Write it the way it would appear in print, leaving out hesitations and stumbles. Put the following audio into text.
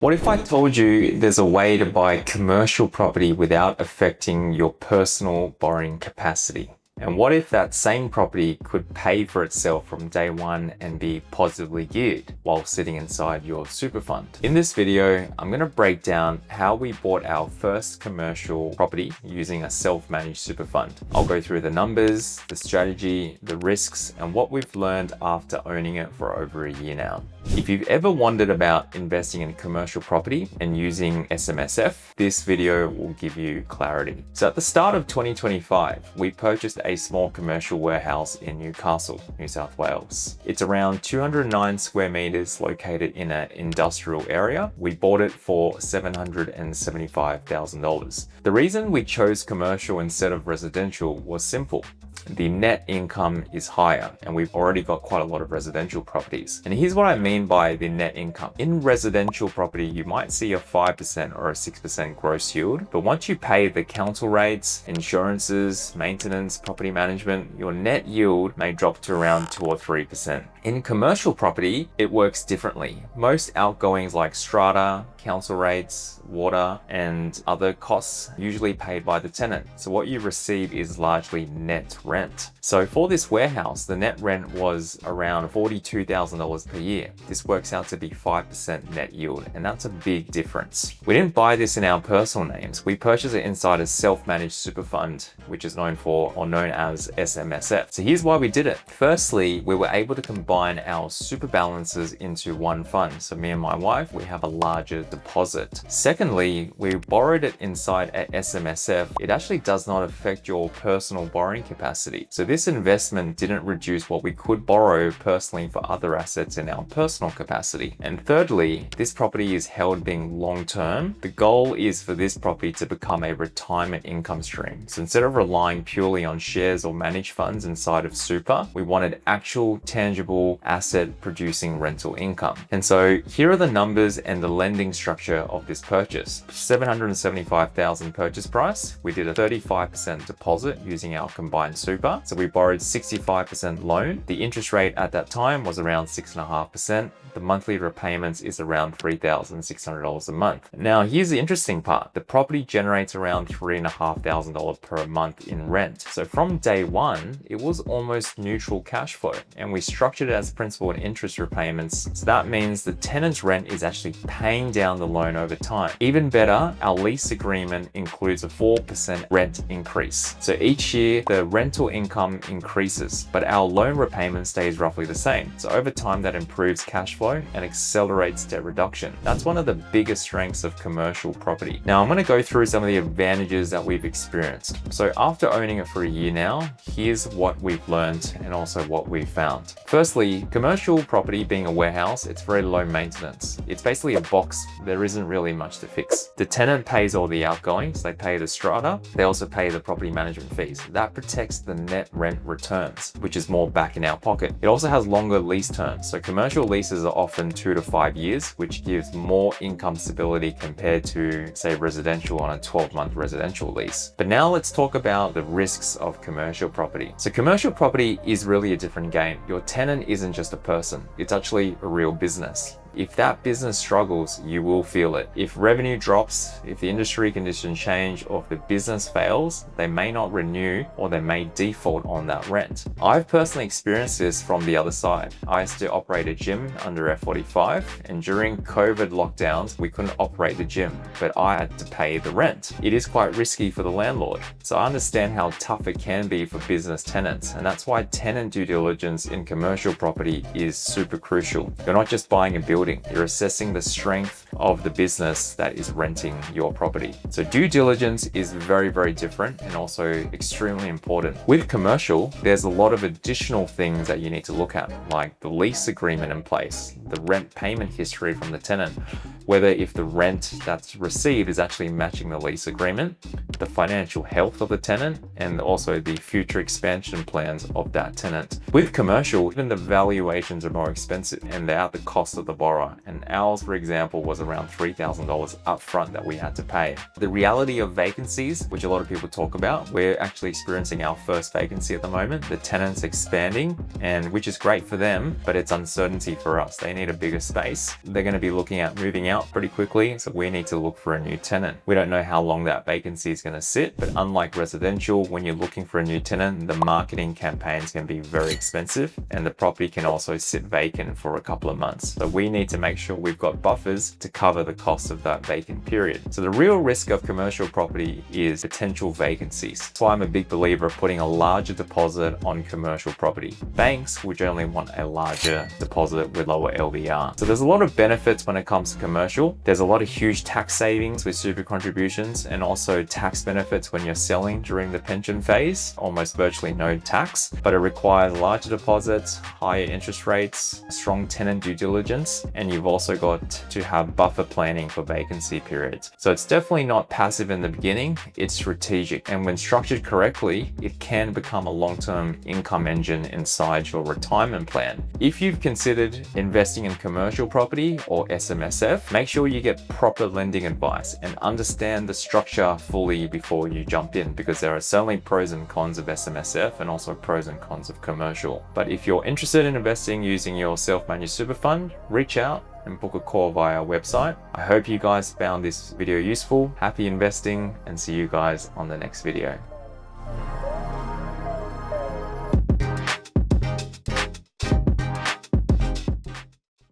What if I told you there's a way to buy commercial property without affecting your personal borrowing capacity? And what if that same property could pay for itself from day one and be positively geared while sitting inside your super fund? In this video, I'm going to break down how we bought our first commercial property using a self-managed super fund. I'll go through the numbers, the strategy, the risks, and what we've learned after owning it for over a year now. If you've ever wondered about investing in commercial property and using SMSF, this video will give you clarity. So at the start of 2025, we purchased a small commercial warehouse in Newcastle, New South Wales. It's around 209 square meters located in an industrial area. We bought it for $775,000. The reason we chose commercial instead of residential was simple. The net income is higher and we've already got quite a lot of residential properties. And here's what I mean by the net income. In residential property, you might see a 5% or a 6% gross yield, but once you pay the council rates, insurances, maintenance, property management, your net yield may drop to around 2 or 3%. In commercial property, it works differently. Most outgoings like strata, council rates, water, and other costs usually paid by the tenant. So what you receive is largely net rent. So for this warehouse, the net rent was around $42,000 per year. This works out to be 5% net yield, and that's a big difference. We didn't buy this in our personal names. We purchased it inside a self-managed super fund, which is known as SMSF. So here's why we did it. Firstly, we were able to combine our super balances into one fund. So me and my wife, we have a larger deposit. Secondly, we borrowed it inside at SMSF. It actually does not affect your personal borrowing capacity. So this investment didn't reduce what we could borrow personally for other assets in our personal capacity. And thirdly, this property is held being long-term. The goal is for this property to become a retirement income stream. So instead of relying purely on shares or managed funds inside of super, we wanted actual tangible asset producing rental income. And so here are the numbers and the lending structure of this purchase. $775,000 purchase price. We did a 35% deposit using our combined super. So we borrowed 65% loan. The interest rate at that time was around 6.5%. The monthly repayments is around $3,600 a month. Now, here's the interesting part. The property generates around $3,500 per month in rent. So from day one, it was almost neutral cash flow, and we structured it as principal and interest repayments. So that means the tenant's rent is actually paying down the loan over time. Even better, our lease agreement includes a 4% rent increase. So each year, the rental income increases, but our loan repayment stays roughly the same. So over time, that improves cash flow and accelerates debt reduction. That's one of the biggest strengths of commercial property. Now I'm going to go through some of the advantages that we've experienced. So after owning it for a year now, here's what we've learned and also what we've found. Firstly, commercial property being a warehouse, it's very low maintenance. It's basically a box. There isn't really much to fix. The tenant pays all the outgoings. They pay the strata. They also pay the property management fees. That protects the net rent returns, which is more back in our pocket. It also has longer lease terms. So commercial leases are often 2 to 5 years, which gives more income stability compared to, say, residential on a 12-month residential lease. But now let's talk about the risks of commercial property. So commercial property is really a different game. Your tenant isn't just a person. It's actually a real business. If that business struggles, you will feel it. If revenue drops, if the industry conditions change, or if the business fails, they may not renew or they may default on that rent. I've personally experienced this from the other side. I used to operate a gym under F45, and during COVID lockdowns, we couldn't operate the gym, but I had to pay the rent. It is quite risky for the landlord. So I understand how tough it can be for business tenants, and that's why tenant due diligence in commercial property is super crucial. You're not just buying a building, you're assessing the strength of the business that is renting your property. So due diligence is very, very different and also extremely important. With commercial, there's a lot of additional things that you need to look at, like the lease agreement in place, the rent payment history from the tenant, whether if the rent that's received is actually matching the lease agreement, the financial health of the tenant and also the future expansion plans of that tenant. With commercial, even the valuations are more expensive and they're at the cost of the borrower. And ours, for example, was around $3,000 upfront that we had to pay. The reality of vacancies, which a lot of people talk about, we're actually experiencing our first vacancy at the moment. The tenant's expanding, and which is great for them, but it's uncertainty for us. They need a bigger space. They're going to be looking at moving out pretty quickly, so we need to look for a new tenant. We don't know how long that vacancy is going to sit, but unlike residential, when you're looking for a new tenant, the marketing campaigns can be very expensive and the property can also sit vacant for a couple of months. So we need to make sure we've got buffers to cover the cost of that vacant period. So the real risk of commercial property is potential vacancies. That's why I'm a big believer of putting a larger deposit on commercial property. Banks would generally want a larger deposit with lower LVR. So there's a lot of benefits when it comes to commercial. There's a lot of huge tax savings with super contributions and also tax benefits when you're selling during the pension phase, almost virtually no tax, but it requires larger deposits, higher interest rates, strong tenant due diligence, and you've also got to have buffer planning for vacancy periods. So it's definitely not passive in the beginning, it's strategic. And when structured correctly, it can become a long-term income engine inside your retirement plan. If you've considered investing in commercial property or SMSF, make sure you get proper lending advice and understand the structure fully before you jump in, because there are certainly pros and cons of SMSF and also pros and cons of commercial. But if you're interested in investing using your self-managed super fund, reach out and book a call via our website. I hope you guys found this video useful. Happy investing and see you guys on the next video.